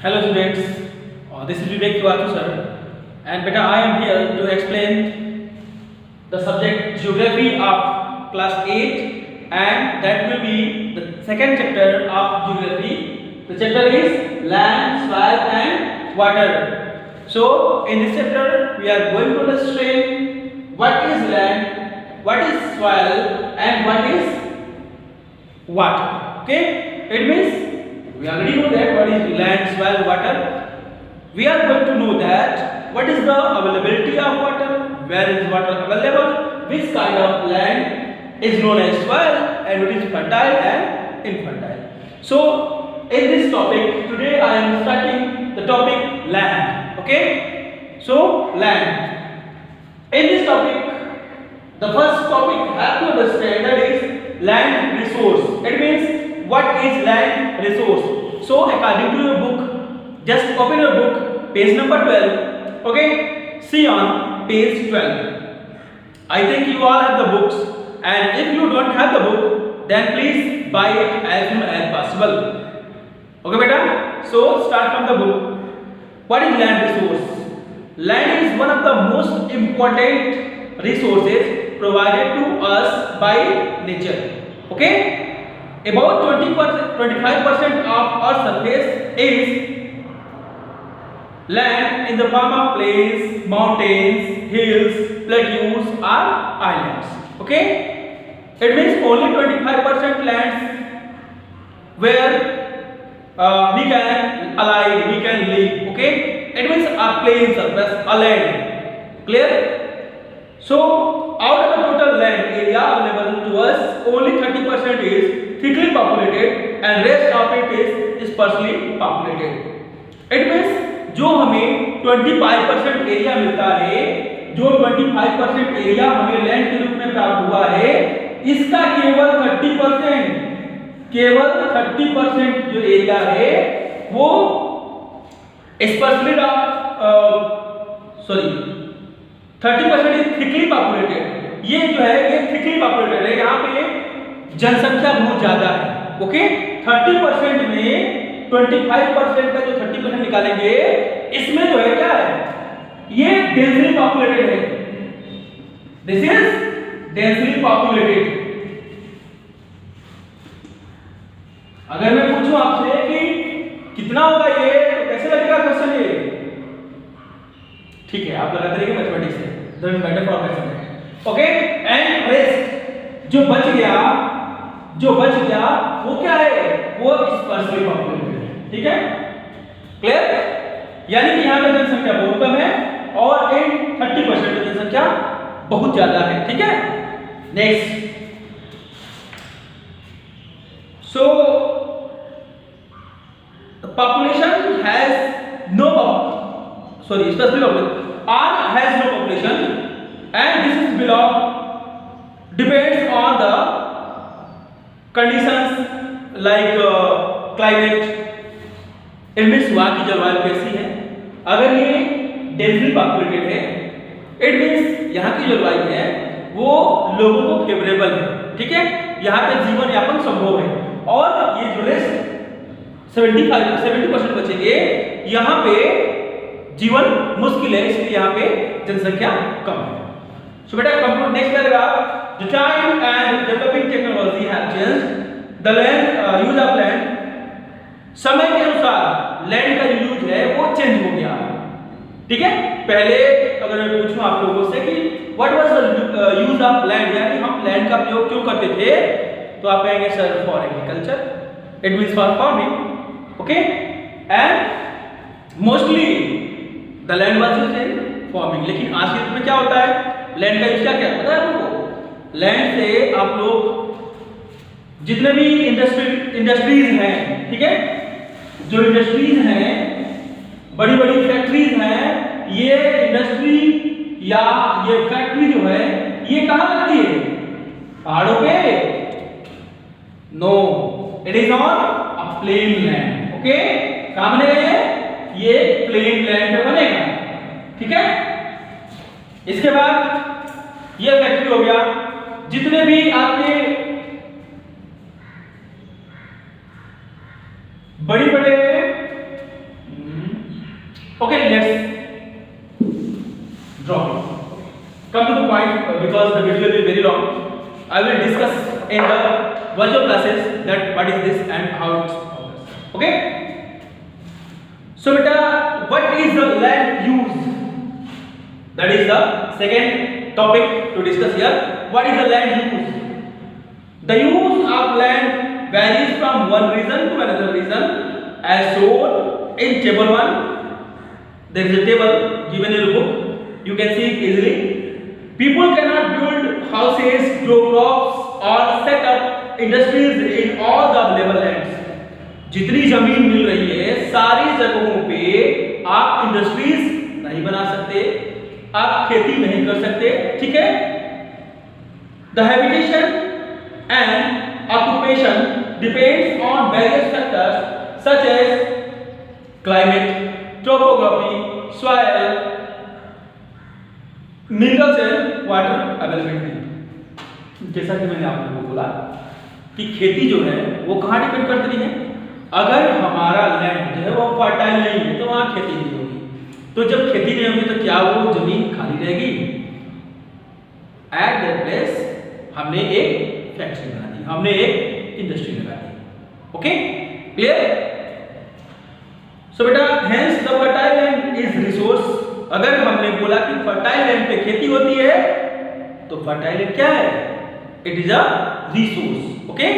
Hello students, this is Vivek Tiwari sir, and beta I am here to explain the subject geography of class 8, and that will be the second chapter of geography. The chapter is land, soil and water. So in this chapter we are going to understand what is land, what is soil and what is water. Okay, it means we already know that what is land, soil, water. We are going to know that what is the availability of water, where is water available, which kind of land is known as soil, and what is fertile and infertile. So in this topic today I am starting the topic land. Okay, so land. In this topic, the first topic you have to understand that is land resource. It means what is land resource. So according to your book, just open your book, page number 12. Okay, see on page 12. I think you all have the books, and if you don't have the book, then please buy it as soon as possible. Okay beta, so start from the book. What is land resource? Land is one of the most important resources provided to us by nature. Okay, about 25% of our surface is land in the form of plains, mountains, hills, plateaus or islands. Okay, it means only 25% lands where we can alive, we can live. Okay, it means a plain surface, a land. Clear? So out of the total land area available to us, only 30% is thickly populated and rest of it is sparsely populated. It means जो हमें 25% area मिलता है, जो 25% area हमें land के रूप में प्राप्त हुआ है, इसका केवल 30% जो एरिया है वो स्पेशली 30% इज थिकली पॉपुलेटेड. ये जो है ये थिकली पॉपुलेटेड है, यहाँ पे जनसंख्या बहुत ज्यादा है. ओके, 30% में 25% का जो 30% निकालेंगे, इसमें जो है क्या है, ये डेंसली पॉपुलेटेड है. This is densely populated. अगर मैं पूछूं आपसे कि कितना होगा ये, तो कैसे लगेगा क्वेश्चन ये? ठीक है, आप लगा करेंगे मैथमेटिक्स से, doesn't matter for mathematics. Okay, and rest जो बच गया वो क्या है, वो स्पेशली पॉपुलेटेड है. ठीक है, क्लियर? यानी कि यहाँ पे जनसंख्या बहुत कम है और इन 30% की जनसंख्या बहुत ज्यादा है. ठीक है, next. So population has no especially R has no population, and this is depends on the conditions like climate. इनमें वहाँ की जलवायु कैसी है. अगर ये डेंसली पॉपुलेटेड है, इट मीन्स यहाँ की जलवायु है वो लोगों को फेवरेबल है. ठीक है, यहाँ पे जीवन यापन संभव है, और ये जो रेस्ट 70% बचेंगे, यहाँ पे जीवन मुश्किल है, इसलिए यहाँ पे जनसंख्या कम है. सो बेटा conclude next paragraph. The time and developing technology have changed the land use of land. समय के अनुसार लैंड का जो यूज है वो चेंज हो गया. ठीक है, पहले अगर मैं पूछूं आप लोगों से कि what was the use of land, यानी हम लैंड का प्रयोग क्यों करते थे, तो आप कहेंगे sir for agriculture, it means for farming. Okay, and mostly the land was used in farming. लेकिन आज के युग में क्या होता है, लैंड का यूज क्या क्या पता है आपको? लैंड से आप लोग जितने भी इंडस्ट्रीज हैं, ठीक है, जो इंडस्ट्रीज हैं, बड़ी बड़ी फैक्ट्रीज हैं, ये इंडस्ट्री या ये फैक्ट्री जो है ये कहाँ लगती है? पहाड़ों पे? No, it is on a plain land. Okay, कहाँ बनेगा ये प्लेन लैंड पे बनेगा. ठीक है, इसके बाद ये फैक्ट्री हो गया. जितने भी आपके बड़ी बड़े Okay, let's drop it. Come to the point because the video will be very long. I will discuss in the virtual classes that what is this and how it's progress. Okay. So beta, what is the land use? That is the second topic to discuss here. What is the land use? The use of land varies from one region to another region as shown in table 1. There is a table given in the book. You can see it easily. People cannot build houses, grow crops or set up industries in all the available lands. जितनी जमीन मिल रही है सारी जगहों पे आप industries नहीं बना सकते, आप खेती नहीं कर सकते, ठीक है? The habitation and occupation depends on various factors such as climate, topography, soil, minerals and water availability. जैसा कि मैंने आप लोगों को बोला कि खेती जो है वो कहाँ डिपेंड करती है? अगर हमारा लैंड जो है वो फर्टाइल नहीं है तो वहाँ खेती नहीं होगी। तो जब खेती नहीं होगी तो क्या वो जमीन खाली रहेगी? एट दैट प्लेस हमने एक फैक्ट्री बना दी, हमने एक इंडस्ट्री लगा दी। Okay, clear? सो बेटा, hence the fertile land is resource. अगर हमने बोला कि फर्टाइल लैंड पे खेती होती है तो फर्टाइल लैंड क्या है? It is a resource. Okay,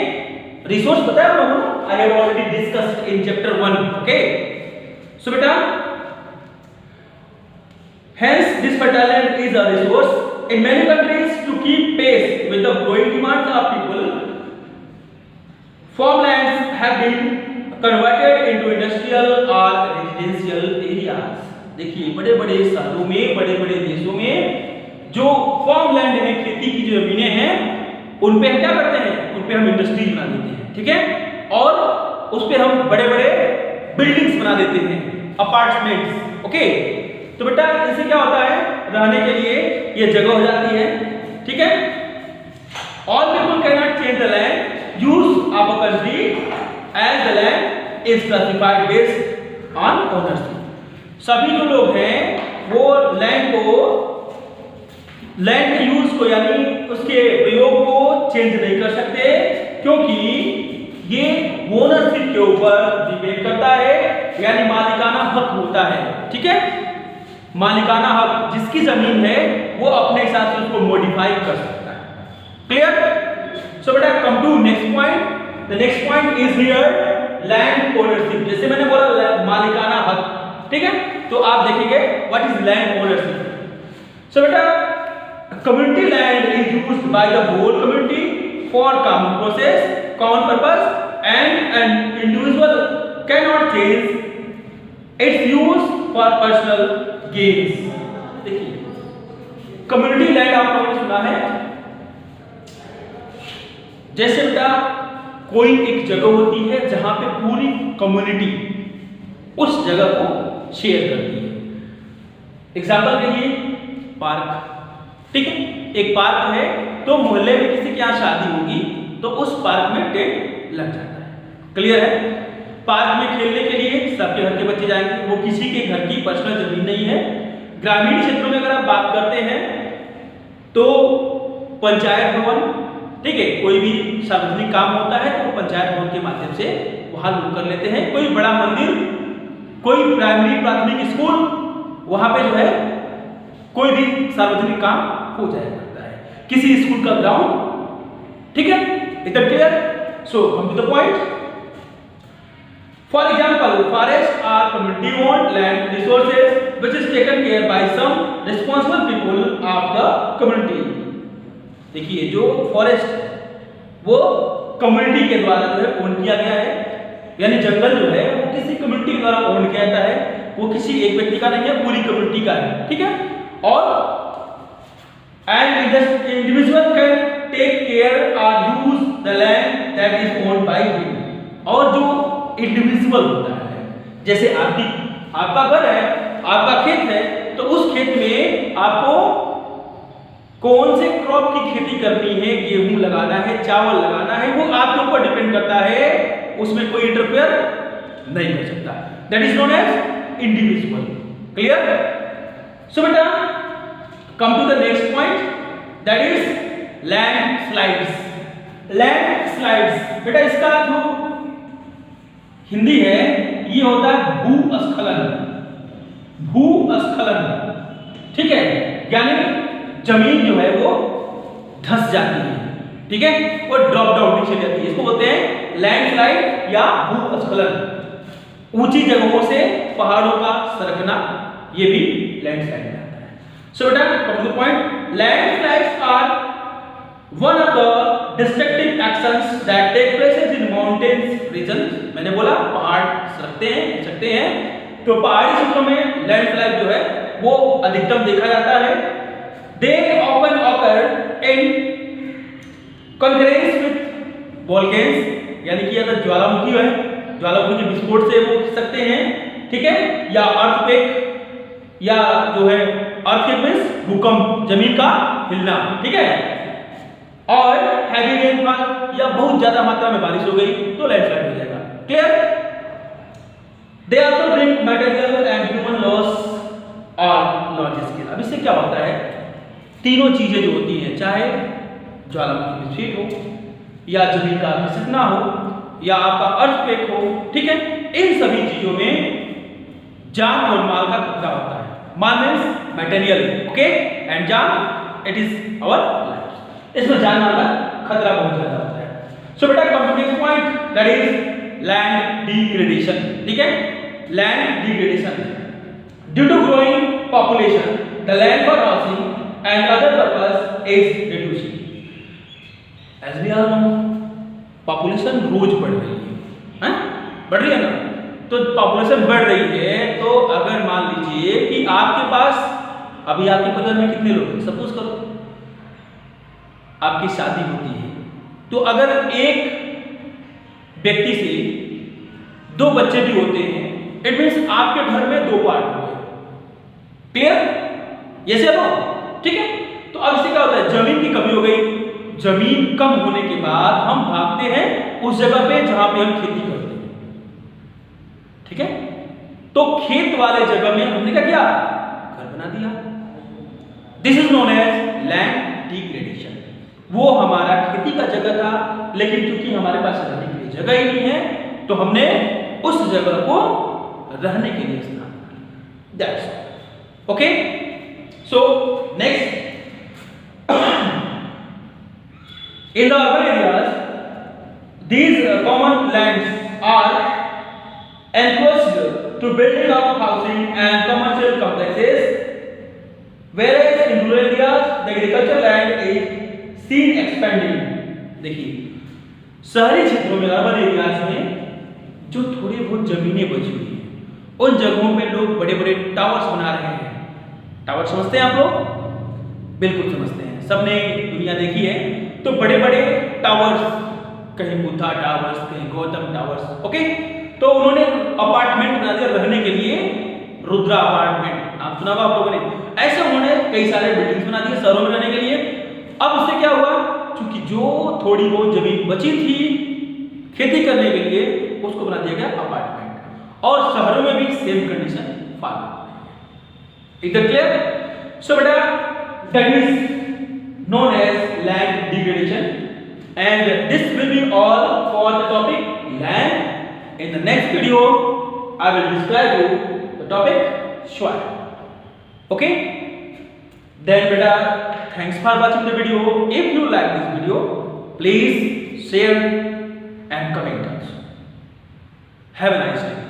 resource बताया हम लोगों ने, I have already discussed in chapter 1। Okay, so बेटा, hence this fertile land is a resource in many countries to keep pace with the growing demands of people. Farmlands have been converted into industrial or residential areas. देखिए, बड़े-बड़े शहरों में, बड़े-बड़े देशों में जो farmland है, खेती की जो जमीनें हैं, उन पे हम क्या करते हैं? उन पे हम इंडस्ट्री बना देते हैं, ठीक है? और उस पे हम बड़े-बड़े बिल्डिंग्स बना देते हैं, अपार्टमेंट्स। ओके, तो बेटा इससे क्या होता है? रहने के लिए ये जगह हो जाती है, ठीक है? All people cannot change the land use of a country as the land is classified based on ownership. सभी जो लोग हैं वो लैंड के यूज को यानी उसके प्रयोग को चेंज नहीं कर सकते क्योंकि ये ओनरशिप के ऊपर डिपेंड करता है, यानी मालिकाना हक होता है, ठीक है? मालिकाना हक, जिसकी जमीन है वो अपने हिसाब से उसको मॉडिफाई कर सकता है। क्लियर? सो बेटा, come to next point. The next point is here land ownership. जैसे मैंने बोला मालिकाना हक, ठीक है? तो आप देखेंगे what is land ownership. So बेटा, community land is used by the whole community for common process, common purpose and an individual can not change its use for personal gains. देखिए, कम्युनिटी लैंड आप लोगों ने सुना है, जैसे बेटा कोई एक जगह होती है जहां पे पूरी कम्युनिटी उस जगह को शेयर करती है। एग्जांपल देखिए, पार्क, ठीक है? एक पार्क है तो मोहल्ले में किसी के यहाँ शादी होगी तो उस पार्क में टेंट लग जाता है। क्लियर है? पार्क में खेलने के लिए सबके घर के बच्चे जाएंगे, वो किसी के घर की पर्सनल जमीन नहीं है। ग्रामीण क्षेत्रों में अगर आप बात करते हैं तो पंचायत भवन, ठीक है, कोई भी सार्वजनिक काम होता है तो पंचायत भवन के माध्यम से वहां लोग कर लेते हैं। कोई बड़ा मंदिर, कोई प्राइमरी प्राथमिक स्कूल, वहां पे जो है कोई भी सार्वजनिक काम हो जाया करता है, किसी स्कूल का ग्राउंड, ठीक है? इतना clear? So come to the point. For example, forests are community-owned land resources which is taken care by some responsible people of the community. देखिए, जो फॉरेस्ट वो कम्युनिटी के द्वारा जो है ओन किया गया है, यानी जंगल जो है वो किसी कम्युनिटी के द्वारा ओन किया जाता है, वो किसी एक व्यक्ति का नहीं है, पूरी कम्युनिटी का है, ठीक है? और an individual can take care or use the land that is owned by him. और जो इंडिविजुअल होता है, जैसे आपका घर है, आपका खेत है, तो उस खेत में आपको कौन से क्रॉप की खेती करनी है, गेहूं लगाना है, चावल लगाना है, वो आपके ऊपर डिपेंड करता है, उसमें कोई इंटरफेयर नहीं कर सकता। That is known as individual. Clear? So beta, come to the next point, that is landslides. Landslides बेटा इसका जो हिंदी है ये होता है भूस्खलन। भूस्खलन, ठीक है, यानी जमीन जो है वो धंस जाती है, ठीक है, वो ड्रॉप डाउन नीचे जाती है। इसको बोलते हैं लैंडस्लाइड या भूस्खलन। ऊंची जगहों से पहाड़ों का सरकना, ये भी लैंडस्लाइड में आता है। सो बेटा come to the point, landslides are one of the destructive actions that take places in mountains regions. मैंने बोला पहाड़ सरकते हैं, सकते हैं, तो पहाड़ी क्षेत्रों में लैंडस्लाइड जो है वो अधिकतम देखा जाता है। They often occur in concurrence with volcanoes, यानी कि अगर ज्वालामुखी है, ज्वालामुखी के विस्फोट से वो सकते हैं, ठीक है, या अर्थक्वेक, या जो है अर्थक्वेक मींस भूकंप, जमीन का हिलना, ठीक है, और हैवी रेनफॉल या बहुत ज्यादा मात्रा में बारिश हो गई तो लैंडस्लाइड हो जाएगा। Clear? They also bring material and human loss और लार्ज स्केल। अब इससे क्या होता है, तीनों चीजें जो होती हैं, चाहे ज्वालामुखी विस्फोट हो या जमीन का खिसकना हो या आपका अर्थक्वेक हो, ठीक है, इन सभी चीजों में जान और माल का खतरा होता है। माल मींस मटेरियल, ओके, एंड जान इट इज आवर लाइफ। इसमें जान माल का खतरा बहुत ज्यादा होता है। सो बेटा come to next point, that is land degradation, ठीक है, land degradation. Due to growing population the land for housing and other purpose is reducing. As we all know population रोज बढ़ रही है, बढ़ रही है ना, तो पॉपुलेशन बढ़ रही है, तो अगर मान लीजिए कि आपके पास अभी आपके परिवार में कितने लोग हैं, सपोज करो आपकी शादी होती है, तो अगर एक व्यक्ति से 2 बच्चे भी होते हैं, इट मींस आपके घर में 2 पार्ट हो गए। क्लियर? ये से नो, ठीक है। तो अब इससे क्या होता है, जमीन की कमी हो गई, जमीन कम होने के बाद हम भागते हैं उस जगह पे जहां पे हम खेती करते हैं, ठीक है, तो खेत वाले जगह में हमने क्या किया, घर बना दिया। This is known as land degradation. वो हमारा खेती का जगह था, लेकिन क्योंकि हमारे पास रहने के लिए जगह ही नहीं है, तो हमने उस जगह को रहने के लिए इस्तेमाल किया। That's okay. So next, in the urban areas these common lands are enclosed to building of housing and commercial complexes, whereas in rural areas the agricultural land is seen expanding। देखिए शहरी क्षेत्रों में, अर्बन एरियाज में जो थोड़ी बहुत जमीनें बची हुई हैं, उन जगहों पे लोग बड़े बड़े टावर्स बना रहे हैं। टावर समझते हैं आप लोग? बिल्कुल समझते हैं, सबने दुनिया देखी है। तो बड़े बड़े टावर्स, कहीं बुद्धा टावर्स, कहीं गौतम टावर्स, ओके, तो उन्होंने अपार्टमेंट बना दिया रहने के लिए, रुद्रा अपार्टमेंट, आप सुना होगा आप लोगों ने। ऐसे उन्होंने कई सारे बिल्डिंग्स बना दिए शहरों में रहने के लिए। अब उससे क्या हुआ, क्योंकि जो थोड़ी बहुत जमीन बची थी खेती करने के लिए, उसको बना दिया गया अपार्टमेंट, और शहरों में भी सेम कंडीशन फॉलो। इधर क्लियर? सो बेटा that is known as land degradation, and this will be all for the topic land. In the next video I will describe you the topic soil. Okay, then beta thanks for watching the video. If you like this video, please share and comment also. Have a nice day.